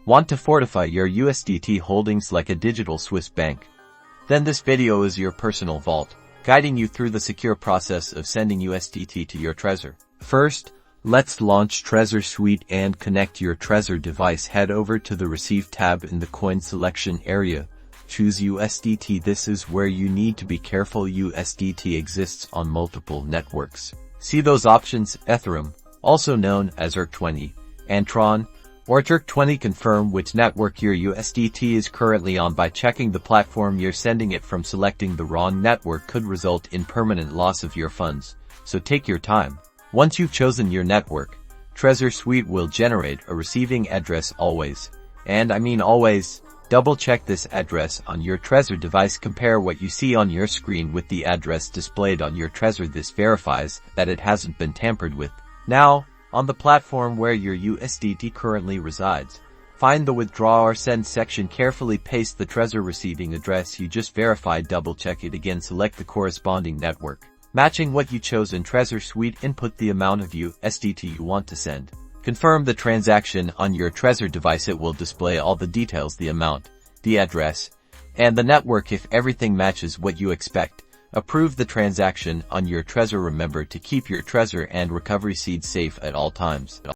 Want to fortify your USDT holdings like a digital Swiss bank? Then this video is your personal vault, guiding you through the secure process of sending USDT to your Trezor. First, let's launch Trezor Suite and connect your Trezor device. Head over to the Receive tab in the coin selection area. Choose USDT. This is where you need to be careful. USDT exists on multiple networks. See those options: Ethereum, also known as ERC20, and TRON, or ERC20. Confirm which network your USDT is currently on by checking the platform you're sending it from. Selecting the wrong network could result in permanent loss of your funds, so take your time. Once you've chosen your network, Trezor Suite will generate a receiving address always. And I mean always. Double-check this address on your Trezor device. Compare what you see on your screen with the address displayed on your Trezor. This verifies that it hasn't been tampered with. Now, on the platform where your USDT currently resides, find the Withdraw or Send section. Carefully paste the Trezor receiving address you just verified. Double-check it again. Select the corresponding network matching what you chose in Trezor Suite. Input the amount of USDT you want to send. Confirm the transaction on your Trezor device. It will display all the details: the amount, the address, and the network. If everything matches what you expect, approve the transaction on your Trezor. Remember to keep your Trezor and recovery seeds safe at all times.